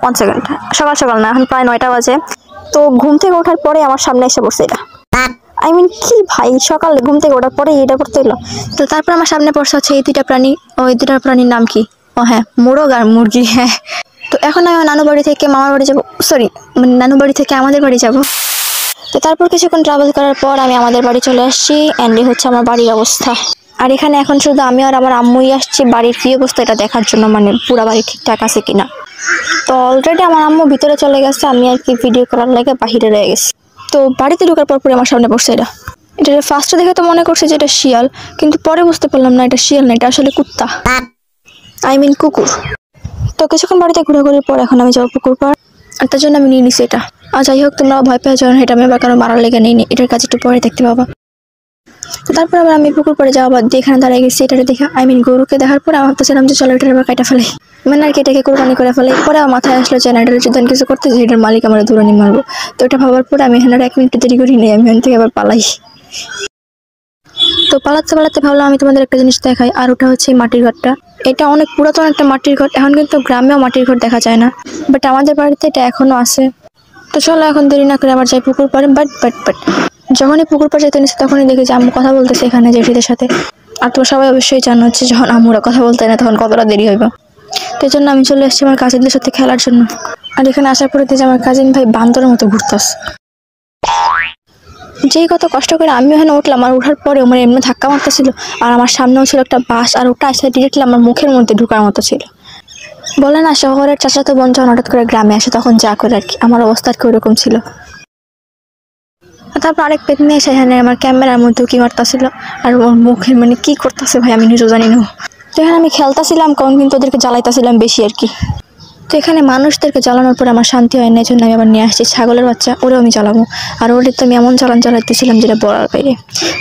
1 second, সকাল সকাল না, এখন প্রায় 9টা বাজে। তো ঘুম থেকে ওঠার পরে আমার সামনে এসে বসছে এটা। আই মিন কি ভাই, সকালে ঘুম থেকে ওঠার পরে এটা করতে হলো। তো তারপর আমার সামনে পড়ছে হচ্ছে এই 2টা প্রাণী। এই 2টা প্রাণীর নাম কি? ও হ্যাঁ, মোরগ আর মুরগি। হ্যাঁ, তো এখন আমি নানু বাড়ি থেকে মামার বাড়ি যাবো, সরি মানে নানু বাড়ি থেকে আমাদের বাড়ি যাব। তো তারপর কিছুক্ষণ ট্রাভেল করার পর আমি আমাদের বাড়ি চলে আসছি। অ্যান্ড এই হচ্ছে আমার বাড়ির অবস্থা। আর এখানে এখন শুধু আমি আর আমার আম্মুই আসছি বাড়ির কি অবস্থা এটা দেখার জন্য, মানে পুরো বাড়ি ঠিকঠাক আছে কিনা। তো অলরেডি আমার আম্মু ভিতরে চলে গেছে, আমি আর কি ভিডিও করার লাগে বাহিরে রয়ে গেছি। তো বাড়িতে ঢোকার পর আমার সামনে পড়ছে এটা। এটা ফার্স্টে দেখে তো মনে করছে যে এটা শিয়াল, কিন্তু পরে বুঝতে পারলাম না এটা শিয়াল না, এটা আসলে কুত্তা, আই মিন কুকুর। তো কিছুক্ষণ বাড়িতে ঘোরাঘুরির পর এখন আমি যাবো পুকুর পাড়, আর তার জন্য আমি নিয়ে নিছি এটা। আর যাই হোক, তোমরা ভয় পেয়ে যাও না, এটা আমি আবার কারো মারার লেগে নিই, এটার কাজ একটু পরে দেখতে পাবা। তো তারপর আবার আমি পুকুর পাড়ে যাওয়া বাদ দিয়ে এখানে দাঁড়িয়ে গেছি। এটাকে দেখে আই মিন গরুকে দেখার পর আমি ভাবতেছিলাম যে চলো এটার আবার কাটা ফেলাই, মানে আর কি এটাকে কোরবানি করে ফেলাই। পরে আমার মাথায় আসলো যে না, এটার যদি কিছু করতে যে এটার মালিক আমার ধরে নিয়ে মারবো। তো এটা ভাবার পরে আমি এখানে 1 মিনিট দেরি করি নেই, আমি এখান থেকে আবার পালাই। তো পালাতে পালাতে ভাবলাম আমি তোমাদের একটা জিনিস দেখাই, আর ওটা হচ্ছে এই মাটির ঘরটা। এটা অনেক পুরাতন একটা মাটির ঘর, এখন কিন্তু গ্রামেও মাটির ঘর দেখা যায় না, বাট আমাদের বাড়িতে এটা এখনো আছে। তো চলো এখন দেরি না করে আবার যাই পুকুর পাড়ে। বাট যখনই পুকুর পাড়ে যেতে নিচ্ছে তখনই দেখি যে আম্মু কথা বলতেছে এখানে জেঠিদের সাথে। আর তো সবাই অবশ্যই জানো হচ্ছে যখন আম্মুরা কথা বলতে না তখন কতটা দেরি হইব। তো এই জন্য আমি চলে এসেছি আমার কাজিনদের সাথে খেলার জন্য। আর এখানে আসার পরে যে আমার কাজিন ভাই বান্দরের মতো ঘুরতেছে। যেই কত কষ্ট করে আমি ওখানে উঠলাম, আর ওঠার পরে আমার এমনি ধাক্কা মারতেছিল, আর আমার সামনেও ছিল একটা বাস, আর ওটা আসলে ডিরেক্টলি আমার মুখের মধ্যে ঢোকার মতো ছিল। বলে না শহরের চাচাতো বোন যখন হঠাৎ করে গ্রামে আসে তখন যা করে আর কি, আমার অবস্থা আর কি ওরকম ছিল। তারপর আরেক পেতনি এসে এখানে আমার ক্যামেরার মধ্যে কি মারতেছিল, আর ওর মুখে মানে কি করতেছে ভাই আমি নিজেও জানি না। তো এখানে আমি খেলতেছিলাম কখন, কিন্তু ওদেরকে জ্বালাইতেছিলাম বেশি আর কি। তো এখানে মানুষদেরকে জ্বালানোর পরে আমার শান্তি হয় না, এই জন্য আমি আবার নিয়ে আসছি ছাগলের বাচ্চা, ওরেও আমি জ্বালাবো। আর ওদের তো আমি এমন জ্বালাইতেছিলাম যেটা বলার বাইরে,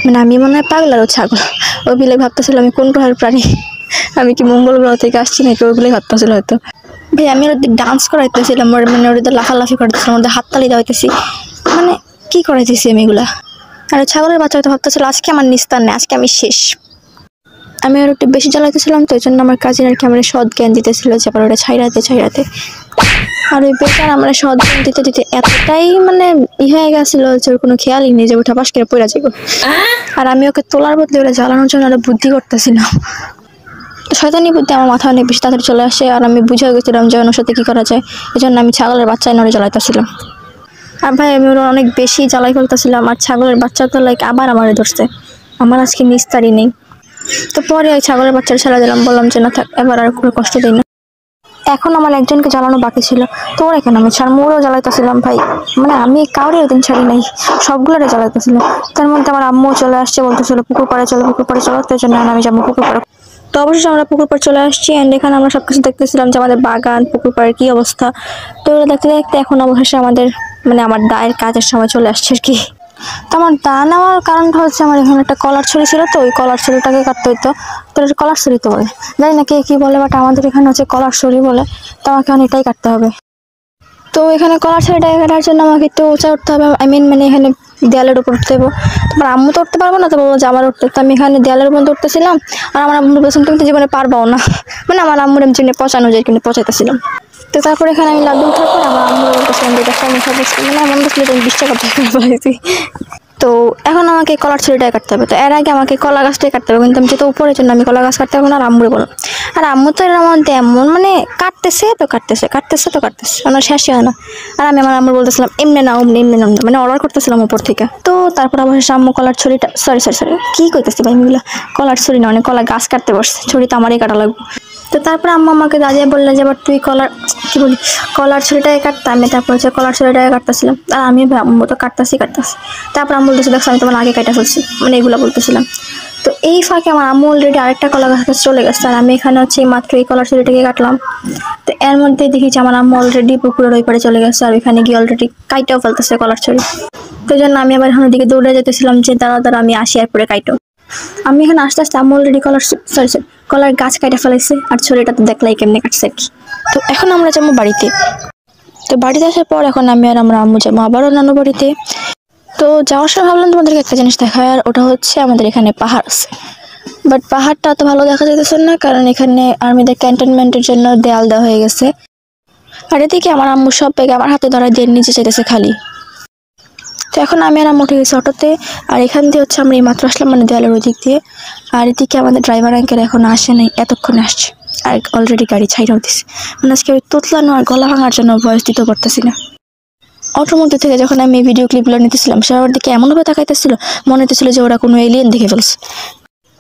মানে আমি মনে হয় পাগল আর ও ছাগল। ও বিলে ভাবতেছিল আমি কোন গ্রহের প্রাণী, আমি কি মঙ্গল গ্রহ থেকে আসছি নাকি, ওগুলো ভাবতেছিল হয়তো। ভাই আমি ওদের ডান্স করাইতেছিলাম, মানে ওদের লাফালাফি করতেছিলাম, ওদের হাততালি দেওয়াইতেছি, মানে কি করাইতেছি আমি এগুলা। আর ছাগলের বাচ্চা হয়তো ভাবতেছিল আজকে আমার নিস্তার নেই, আজকে আমি শেষ। আমি আর একটু বেশি জ্বালাইতেছিলাম, তো এই জন্য আমার কাজিন আর কি আমার সৎ জ্ঞান দিতেছিল যে আবার ওটা ছাইরাতে। আর ওই বেকার আমরা সৎ জ্ঞান দিতে এতটাই মানে হয়ে গেছিল যে ওর কোনো খেয়ালই নেই যে ওটা পাশ করে পড়ে যাবো। আর আমি ওকে তোলার বদলে ওটা জ্বালানোর জন্য আরো বুদ্ধি করতেছিলাম। শয়তানি বুদ্ধি আমার মাথায় অনেক বেশি তাড়াতাড়ি চলে আসে, আর আমি বুঝে গেছিলাম যে ওর সাথে কী করা যায়। এই জন্য আমি ছাগলের বাচ্চায় নড়ে জ্বালাইতেছিলাম। আর ভাই আমি ওরা অনেক বেশি জ্বালাই ফেলতেছিলাম, আর ছাগলের বাচ্চা তো লাইক আবার আমারে ধরছে, আমার আজকে নিস্তারই নেই। তো পরে ওই ছাগলের বাচ্চাটা ছেড়ে দিলাম, বললাম যে না থাক, এবার আর কোনো কষ্ট দিই না। এখন আমার একজনকে জ্বালানো বাকি ছিল, তো ওরা কেন আমি ছাড়, মোড়ও জ্বালাইতেছিলাম ভাই, মানে আমি কাউরে ওদিন ছাড়ি নাই, সবগুলোরে জ্বালাইতেছিলাম। তার মধ্যে আমার আম্মু চলে আসছে, বলতেছিল পুকুর পাড়ে চলো। তো জন্য আমি যাবো পুকুর পাড়ে। তো অবশ্যই আমরা পুকুর পাড়ে চলে আসছি, অ্যান্ড এখানে আমরা সবকিছু দেখতেছিলাম যে আমাদের বাগান পুকুর পাড়ের কি অবস্থা। তো ওরা দেখতে এখন অবশেষে আমাদের মানে আমার দায়ের কাজের সময় চলে আসছে আর কি। তো আমার দা নেওয়ার কারণটা হচ্ছে আমার এখানে একটা কলার ছড়ি ছিল, তো ওই কলার ছড়িটাকে কাটতে হইতো। তো কলার ছড়ি তো বলে, জানি না কে কি বলে, বাট আমাদের এখানে হচ্ছে কলার ছড়ি বলে। তো আমাকে এখন এটাই কাটতে হবে। তো এখানে কলার ছড়িটাকে কাটার জন্য আমাকে একটু উঁচা উঠতে হবে, আই মিন মানে এখানে দেয়ালের উপর উঠতে হবে। তোমার আম্মু তো উঠতে পারবো না, তো বলবো যে আমার উঠতে। তো আমি এখানে দেয়ালের উপর উঠতেছিলাম, আর আমার আম্মু বলছিলাম তুমি তো জীবনে পারবাও না, মানে আমার আম্মুর এমনি জন্য পচানো যায় কিন্তু পচাইতেছিলাম। তো তারপরে এখানে আমি লাড্ডু উঠার পর আমার আম্মু বলতেছিলাম যে এটা মিঠা বসছি, মানে আমার বসলে তুমি 20 টাকা পাইছি। তো এখন আমাকে কলার ছড়িটাই কাটতে হবে। তো এর আগে আমাকে কলা গাছটাই কাটতে হবে, কিন্তু আমি যেহেতু উপরের জন্য আমি কলা গাছ কাটতে হবে না, আর আম্মুরে বললাম। আর আম্মু তো এর মধ্যে এমন মানে কাটতেছে আমার শেষই হয় না। আর আমি আমার আম্মুর বলতেছিলাম এমনি না মানে অর্ডার করতেছিলাম উপর থেকে। তো তারপর আবার আম্মু কলার ছড়িটা সরি কি কইতেছি ভাই এগুলা, কলার ছড়ি না মানে কলা গাছ কাটতে বসছে, ছড়ি তো আমারই কাটা লাগবে। তো তারপর আম্মু আমাকে দাদিয়া বললেন যে এবার তুই কলার ছড়িটাকে কাটতাম, আমি তারপর হচ্ছে কলার ছড়িটাকে কাটতেছিলাম, আর আমি আম্মু তো কাটতেছি। তারপর আম্মু বলতেছি দেখো আমি তোমার আগে কাটা ফেলছি, মানে এগুলো বলতেছিলাম। তো এই ফাঁকে আমার আম্মু অলরেডি আরেকটা কলা গাছ চলে গেছে, আর আমি এখানে হচ্ছে মাত্র এই কলার ছড়িটাকে কাটলাম। তো এর মধ্যে দেখি যে আমার আম্মু অলরেডি পুকুরের ওই পারে চলে গেছে, আর এখানে গিয়ে অলরেডি কাইটাও ফেলতেছে কলার ছড়ি। তো জন্য আমি আবার এখানে দিকে দৌড়ে যেতেছিলাম যে দাঁড়া আমি আসি আর পরে কাইটো। আমি এখানে আস্তে আস্তে আম্মু অলরেডি কলার গাছ কাটা ফেলাইছে, আর ছড়িটা তো দেখলাই কেমনে কাটছে আর কি। তো এখন আমরা যাবো বাড়িতে। তো বাড়িতে আসার পর এখন আমি আর আমার আম্মু যাবো আবারও নানু বাড়িতে। তো যাওয়ার সময় ভাবলাম তোমাদেরকে একটা জিনিস দেখায়, আর ওটা হচ্ছে আমাদের এখানে পাহাড় আছে, বাট পাহাড়টা তো ভালো দেখা যাইতেছে না, কারণ এখানে আর্মিদের ক্যান্টনমেন্টের জন্য দেয়াল দেওয়া হয়ে গেছে। আর এদিকে আমার আম্মু সব ব্যাগ আমার হাতে ধরা দিয়ে নিচে চাইতেছে খালি। তো এখন আমি আর আম্মু উঠে গেছি অটোতে। আর এখান দিয়ে হচ্ছে আমরা এই মাত্র আসলাম, মানে দেয়ালের ওই দিক দিয়ে। আর এদিকে আমাদের ড্রাইভার আঙ্কেল এখন আসে নাই, এতক্ষণে আসছে। আর অলরেডি গাড়ি ছাইড়াও দিছে, মানে আজকে ওই তোতলানো আর গলা ভাঙার জন্য ভয়েস দিতে পারতেছি না। অটোর মধ্যে থেকে যখন আমি ভিডিও ক্লিপগুলো নিতেছিলাম, সে আমার দিকে এমনভাবে তাকাইতেছিল, মনে হতেছিল যে ওরা কোনো এলিয়েন দেখে ফেলছে।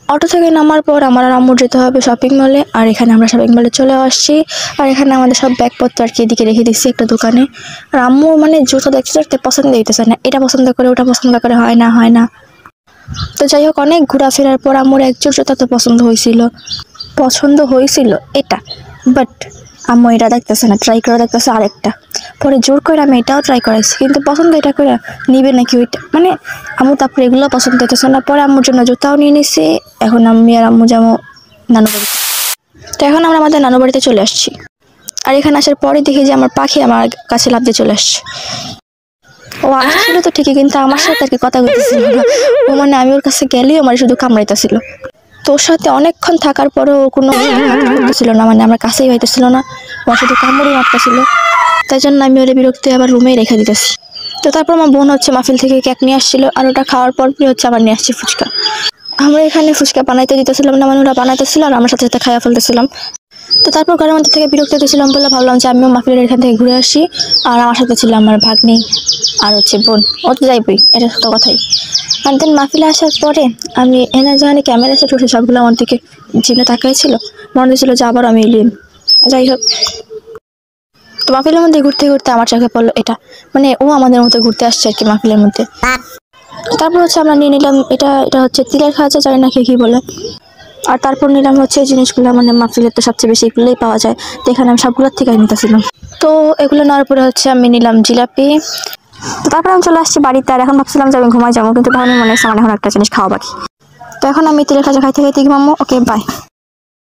অটো থেকে নামার পর আমার আর আম্মুর যেতে হবে শপিং মলে। আর এখানে আমরা শপিং মলে চলে আসছি। আর এখানে আমাদের সব ব্যাগপত্র আর কি এদিকে রেখে দিচ্ছি একটা দোকানে। আর আম্মু মানে জুতো দেখতে পছন্দ হইতেছে না, এটা পছন্দ করে ওটা পছন্দ করে, হয় না। তো যাই হোক, অনেক ঘোরাফেরার পর আম্মুর একজোড় জুতা তো পছন্দ হয়েছিল এটা, বাট আম্মু এটা দেখতেছে না, ট্রাই করে দেখতেছে আরেকটা। পরে জোর করে আমি এটাও ট্রাই করাইছি, কিন্তু পছন্দ এটা করে নিবে নাকি ওইটা, মানে আম্মু তারপরে এগুলো পছন্দ হইতেছে না। পরে আম্মুর জন্য জুতাও নিয়ে নিছি। এখন আমি আর আম্মু যাবো নানু বাড়িতে। তো এখন আমরা আমাদের নানু বাড়িতে চলে আসছি। আর এখানে আসার পরে দেখি যে আমার পাখি আমার কাছে লাফ দিয়ে চলে আসছে। ও আসছিল তো ঠিকই, কিন্তু আমার সাথে আর কি কথা বলতেছিল না। ও মানে আমি ওর কাছে গেলেই আমার শুধু কামড়াইতেছিল। তোর সাথে অনেকক্ষণ থাকার পরেও ও কোনো করতেছিল না, মানে আমার কাছেই হইতেছিল না, ওর শুধু কামড়ই মারতেছিল। তাই জন্য আমি ওরে বিরক্তি আবার রুমেই রেখে দিতেছি। তো তারপর আমার বোন হচ্ছে মাহফিল থেকে কেক নিয়ে আসছিল, আর ওটা খাওয়ার পর হচ্ছে আবার নিয়ে আসছি ফুচকা। আমরা এখানে ফুচকা বানাইতে দিতেছিলাম না, মানে ওরা বানাইতেছিল আর আমার সাথে সাথে খাইয়া ফেলতেছিলাম। তো তারপর ঘরের মধ্যে থেকে বিরক্ত হতেছিলাম বলে ভাবলাম যে আমিও মাহফিলের এখান থেকে ঘুরে আসি। আর আমার সাথে ছিল আমার ভাগ্নি আর হচ্ছে বোন, ও তো যাইবই, এটা সত্য কথাই। আর দেন মাহফিলে আসার পরে আমি এনে যখন ক্যামেরা সেট উঠে সবগুলো আমার দিকে জিনে তাকাইছিল, মনে হচ্ছিল যে আবার আমি এলিয়েন। যাই হোক, তো মাহফিলের মধ্যে ঘুরতে ঘুরতে আমার চোখে পড়লো এটা, মানে ও আমাদের মতো ঘুরতে আসছে আর কি মাহফিলের মধ্যে। তারপর হচ্ছে আমরা নিয়ে নিলাম এটা হচ্ছে তিলের খাজা, জানি না কি বলে। আর তারপর নিলাম হচ্ছে এই জিনিসগুলো, মানে মাহফিলের তো সবচেয়ে বেশি এগুলোই পাওয়া যায়, তো এখানে আমি সবগুলোর থেকে নিতেছিলাম। তো এগুলো নেওয়ার পরে হচ্ছে আমি নিলাম জিলাপি। তো তারপর আমি চলে আসছি বাড়িতে। আর এখন ভাবছিলাম যে আমি ঘুমাই যাবো, কিন্তু তখনই মনে হচ্ছে আমার এখন একটা জিনিস খাওয়া বাকি। তো এখন আমি তিলের খাজা খাইতে ঘুমাবো। ওকে, বাই।